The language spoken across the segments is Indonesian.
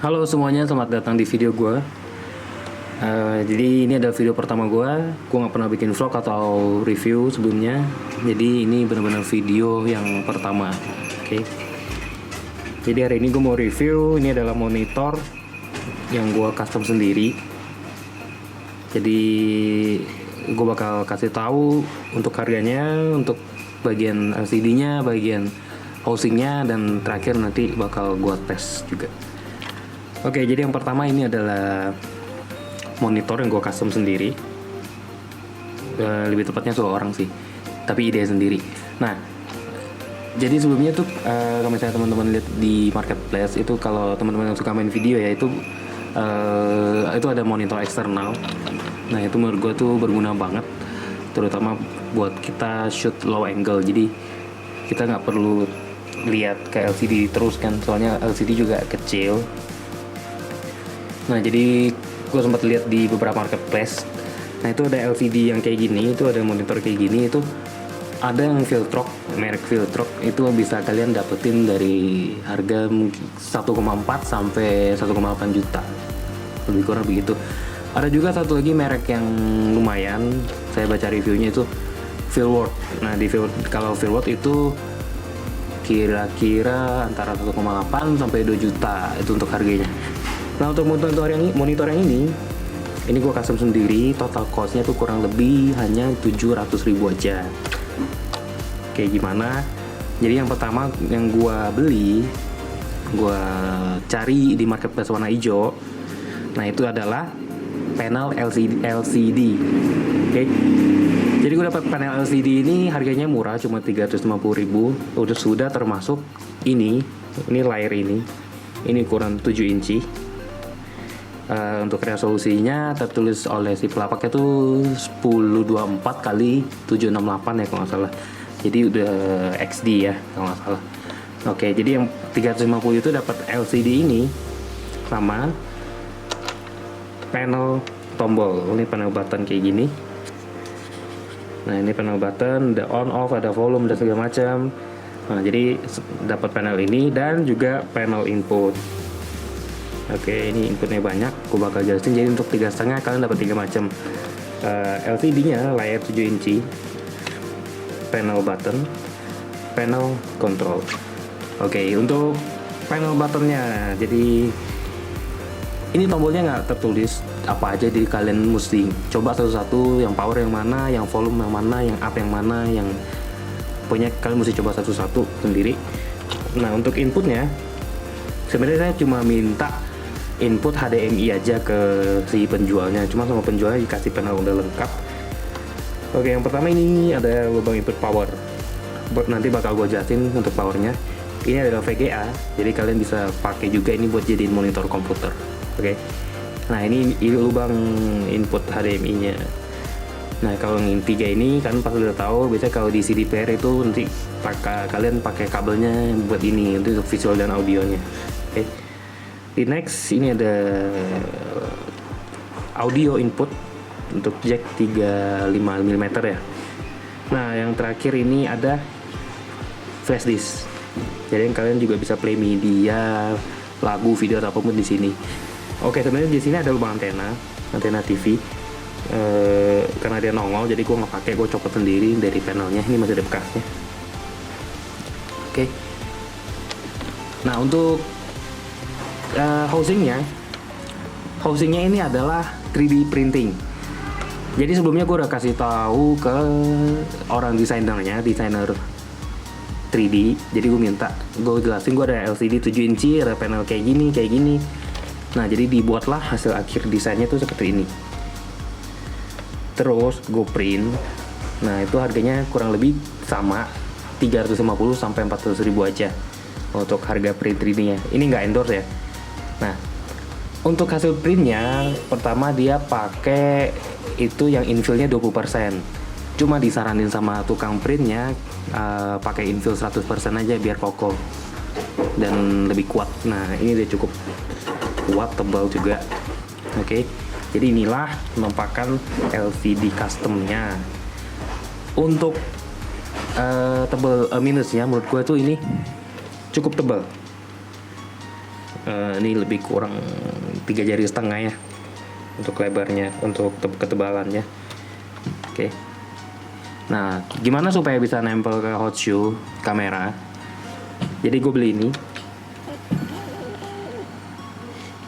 Halo semuanya, selamat datang di video gue. Jadi ini adalah video pertama gue. Gue nggak pernah bikin vlog atau review sebelumnya. Jadi ini benar-benar video yang pertama. Oke. Jadi hari ini gue mau review. Ini adalah monitor yang gue custom sendiri. Jadi gue bakal kasih tahu untuk harganya, untuk bagian LCD-nya, bagian housingnya, dan terakhir nanti bakal gue tes juga. Oke, jadi yang pertama ini adalah monitor yang gue custom sendiri. Lebih tepatnya seorang sih, tapi ide sendiri. Nah, jadi sebelumnya tuh kalau misalnya teman-teman lihat di marketplace itu, kalau teman-teman yang suka main video ya, itu ada monitor eksternal. Nah, itu menurut gue tuh berguna banget, terutama buat kita shoot low angle. Jadi kita nggak perlu lihat ke LCD terus kan, soalnya LCD juga kecil. Nah, jadi gue sempat lihat di beberapa marketplace. Nah, itu ada LCD yang kayak gini, itu ada monitor kayak gini, itu ada yang Viltrox, merek Viltrox, itu bisa kalian dapetin dari harga 1,4 sampai 1,8 juta, lebih kurang begitu. Ada juga satu lagi merek yang lumayan, saya baca reviewnya itu Filworth. Nah, kalau Filworth itu kira-kira antara 1,8 sampai 2 juta itu untuk harganya. Nah, untuk monitor yang ini gue custom sendiri. Total costnya tuh kurang lebih hanya 700.000 aja. Kayak gimana? Jadi yang pertama yang gue beli, gue cari di marketplace warna hijau. Nah, itu adalah panel LCD. Oke. Jadi gue dapat panel LCD ini harganya murah, cuma 350.000. Sudah termasuk ini layar ini. Ini ukuran 7 inci. Untuk resolusinya tertulis oleh si pelapaknya tuh 1024 kali 768 ya kalau nggak salah. Jadi udah XD ya kalau nggak salah. Oke, jadi yang 350 itu dapat LCD ini sama panel tombol. Ini panel button kayak gini. Nah, ini panel button, ada on off, ada volume dan segala macam. Nah, jadi dapat panel ini dan juga panel input. Oke, ini inputnya banyak, aku bakal jelasin. Jadi untuk 3,5 kalian dapat 3 macam. LCD-nya layar 7 inci, panel button, panel control. Oke, untuk panel buttonnya, jadi ini tombolnya nggak tertulis apa aja, jadi kalian mesti coba satu-satu, yang power yang mana, yang volume yang mana, yang up yang mana, yang pokoknya kalian mesti coba satu-satu sendiri. Nah, untuk inputnya sebenarnya saya cuma minta input HDMI aja ke si penjualnya, cuma sama penjualnya dikasih panel udah lengkap. Oke, yang pertama ini ada lubang input power. Nanti bakal gue jelasin untuk powernya. Ini adalah VGA, jadi kalian bisa pakai juga ini buat jadiin monitor komputer. Oke. Nah, ini lubang input HDMI-nya. Nah, kalau yang 3 ini kan pas udah tahu, biasanya kalau di CD player itu nanti kalian pakai kabelnya buat ini untuk visual dan audionya. Oke. Di next ini ada audio input untuk jack 3.5 mm ya. Nah, yang terakhir ini ada flash disk. Jadi kalian juga bisa play media, lagu, video atau apapun di sini. Oke, sebenarnya di sini ada lubang antena TV. Karena dia nongol, jadi gue nggak pakai, gue copot sendiri dari panelnya. Ini masih ada bekasnya. Oke. Nah, untuk housingnya ini adalah 3D printing. Jadi sebelumnya gue udah kasih tahu ke orang desainer 3D. Jadi gue jelasin gue ada LCD 7 inci, ada panel kayak gini. Nah, jadi dibuatlah hasil akhir desainnya tuh seperti ini. Terus gue print. Nah, itu harganya kurang lebih sama 350 sampai 400.000 aja untuk harga print 3D-nya. Ini nggak endorse ya. Nah, untuk hasil printnya, pertama dia pakai itu yang infillnya 20%. Cuma disaranin sama tukang printnya pakai infill 100% aja biar kokoh dan lebih kuat. Nah, ini dia cukup kuat, tebal juga. Oke. Jadi inilah penampakan LCD customnya. Untuk tebal minusnya menurut gue tuh ini cukup tebal. Ini lebih kurang 3,5 jari ya untuk lebarnya, untuk ketebalannya. Oke. Nah, gimana supaya bisa nempel ke hot shoe kamera? Jadi gue beli ini.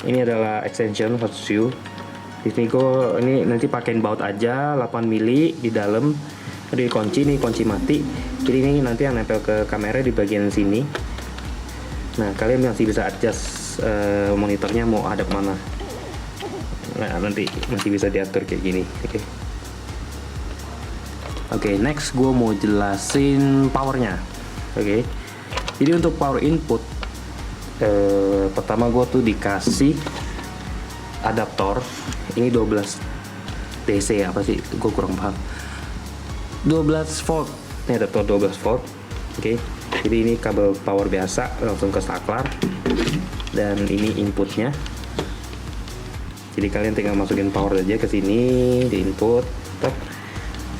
Ini adalah extension hot shoe. Di sini gue ini nanti pakein baut aja 8 mili di dalam. Ada kunci nih, kunci mati. Jadi ini nanti yang nempel ke kamera di bagian sini. Nah, kalian masih bisa adjust monitornya mau hadap mana. Nah, nanti masih bisa diatur kayak gini. Oke, next gue mau jelasin powernya. Oke. Jadi untuk power input, pertama gue tuh dikasih adaptor. Ini 12 DC apa sih? Gue kurang paham. 12 volt. Ini adaptor 12 volt. Oke. Jadi ini kabel power biasa langsung ke saklar. Dan ini inputnya. Jadi kalian tinggal masukin power aja ke sini di input,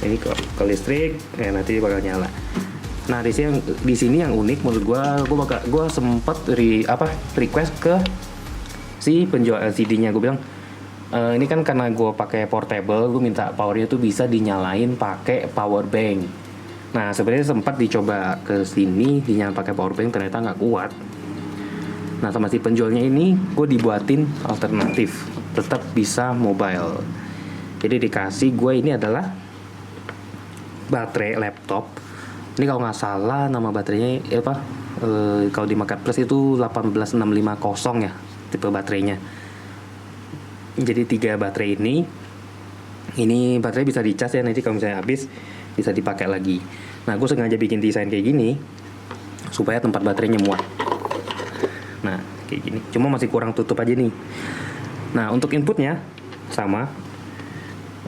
ini ke listrik, nanti bakal nyala. Nah di sini yang unik menurut gue sempat request ke si penjual LCD-nya. Gue bilang ini kan karena gue pakai portable, gue minta powernya tuh bisa dinyalain pakai power bank. Nah sebenarnya sempat dicoba ke sini dinyalain pakai power bank, ternyata nggak kuat. Nah sama si penjualnya ini gue dibuatin alternatif, tetap bisa mobile. Jadi dikasih gue ini adalah baterai laptop. Ini kalau nggak salah nama baterainya kalau di Marketplace itu 18650 ya tipe baterainya. Jadi 3 baterai ini baterai bisa dicas ya, nanti kalau misalnya habis bisa dipakai lagi. Nah gue sengaja bikin desain kayak gini supaya tempat baterainya muat. Nah kayak gini, cuma masih kurang tutup aja nih. Nah untuk inputnya sama,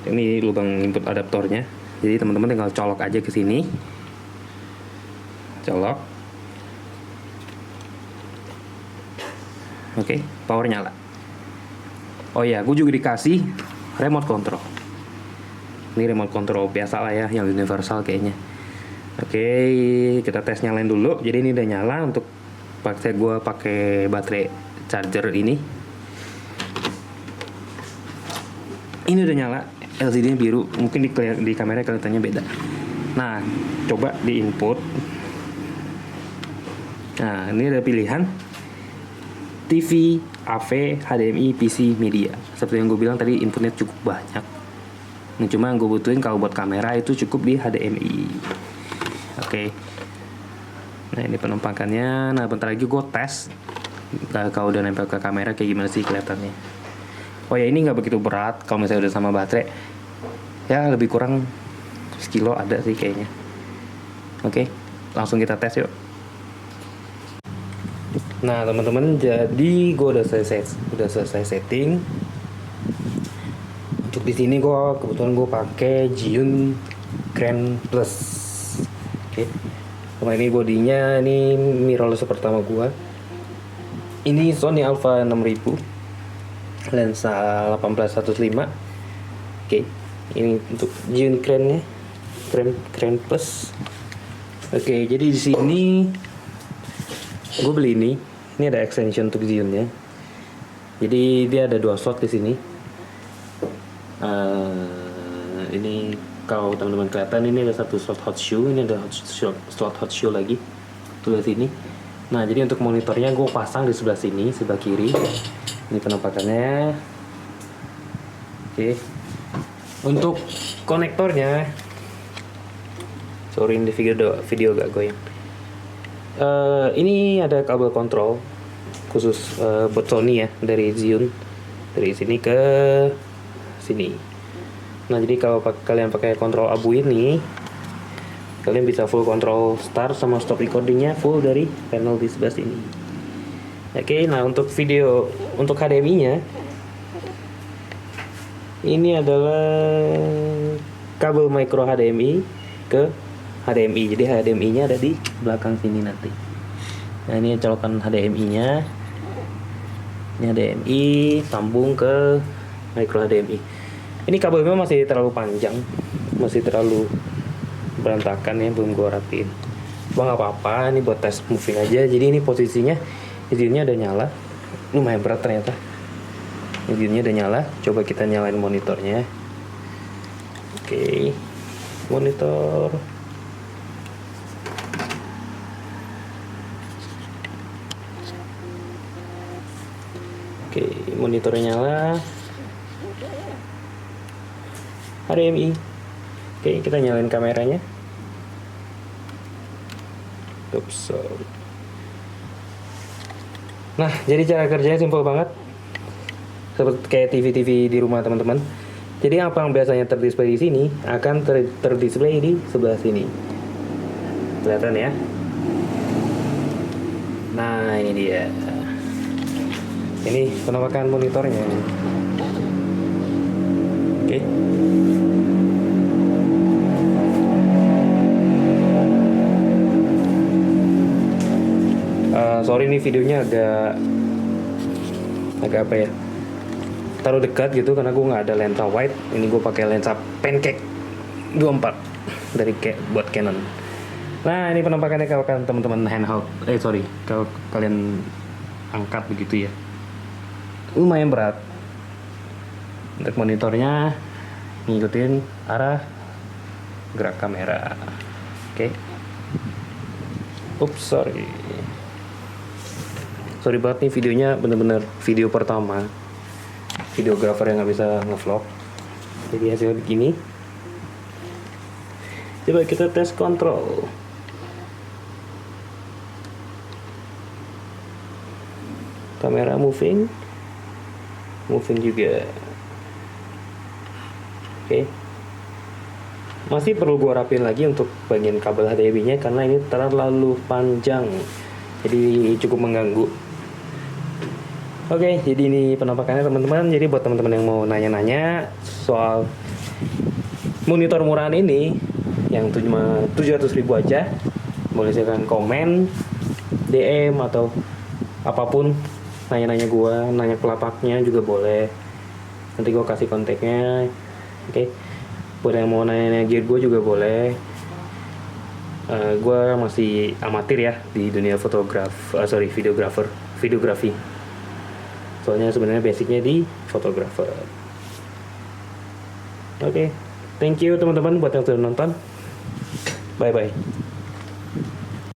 ini lubang input adaptornya. Jadi teman-teman tinggal colok aja ke sini, colok. Oke, power nyala. Oh ya, gue juga dikasih remote control. Ini remote control biasa lah ya, yang universal kayaknya. Oke, kita tes nyalain dulu. Jadi ini udah nyala. Untuk gue pakai baterai charger ini. Ini udah nyala, LCD-nya biru. Mungkin di kamera kelihatannya beda. Nah, coba di input. Nah, ini ada pilihan TV, AV, HDMI, PC, media. Seperti yang gue bilang tadi, inputnya cukup banyak. Nah, cuma yang gue butuhin kalau buat kamera itu cukup di HDMI. Oke. Nah, ini penampakannya. Nah, bentar lagi gue tes. Kalau udah nempel ke kamera kayak gimana sih kelihatannya. Oh ya, ini nggak begitu berat kalau misalnya udah sama baterai. Ya, lebih kurang sekilo ada sih kayaknya. Oke, langsung kita tes yuk. Nah teman-teman, jadi gue udah selesai setting. Untuk di sini gue kebetulan pakai Zhiyun Grand Plus. Oke. Sama ini bodinya, ini mirrorless pertama gue. Ini Sony Alpha 6000, lensa 18-1.5. Oke. Ini untuk Zhiyun Grand Plus. Oke, jadi di sini gue beli ini. Ini ada extension untuk Zhiyun ya. Jadi dia ada 2 slot di sini. Ini kalau teman-teman kelihatan, ini ada 1 slot hot shoe, ini ada slot hot shoe lagi tuh di sini. Nah, jadi untuk monitornya gue pasang di sebelah sini, sebelah kiri. Ini penampakannya. Oke. Untuk konektornya, sorry ini video agak goyang. Ini ada kabel kontrol khusus buat Sony ya, dari Zhiyun, dari sini ke sini. Nah, jadi kalau kalian pakai kontrol abu ini, kalian bisa full kontrol start sama stop recordingnya full dari panel di sebelah sini. Oke, nah untuk HDMI-nya, ini adalah kabel micro HDMI ke HDMI. Jadi HDMI-nya ada di belakang sini nanti. Nah, ini colokan HDMI-nya. Ini HDMI sambung ke micro HDMI. Ini kabelnya masih terlalu panjang, masih terlalu berantakan ya, belum gue rapiin. Cuma nggak apa-apa, ini buat tes moving aja. Jadi ini posisinya, izinnya udah nyala. lumayan berat ternyata. Videonya udah nyala, coba kita nyalain monitornya. Oke, monitor. Oke, monitornya nyala. HDMI. Oke, kita nyalain kameranya. Oops, sorry. Nah, jadi cara kerjanya simpel banget. Seperti kayak TV-TV di rumah teman-teman. Jadi apa yang biasanya terdisplay di sini akan terdisplay di sebelah sini. Kelihatan ya? Nah, ini dia. Ini penampakan monitornya. Oke. Sorry nih videonya agak apa ya? Taruh dekat gitu karena gue nggak ada lensa wide. Ini gue pakai lensa pancake 24 dari buat Canon. Nah, ini penampakannya kalau kan teman-teman handheld. Kalau kalian angkat begitu ya. Lumayan berat. Untuk monitornya ngikutin arah gerak kamera. Oke. Oops, sorry banget nih, videonya bener-bener video pertama. Videografer yang nggak bisa ngevlog. Jadi hasilnya begini. Coba kita tes kontrol. Kamera moving juga. Oke. Masih perlu gua rapin lagi untuk bagian kabel HDMI-nya karena ini terlalu panjang. Jadi cukup mengganggu. Oke, jadi ini penampakannya teman-teman. Jadi buat teman-teman yang mau nanya-nanya soal monitor murahan ini yang cuma 700.000 aja, boleh silakan komen, DM atau apapun, nanya-nanya gua, nanya pelapaknya juga boleh. Nanti gua kasih kontaknya. Oke. Buat yang mau nanya-nanya gear gua juga boleh. Gua masih amatir ya di dunia videografi. Soalnya sebenarnya basicnya di fotografer. Oke, thank you teman-teman buat yang sudah nonton. Bye bye.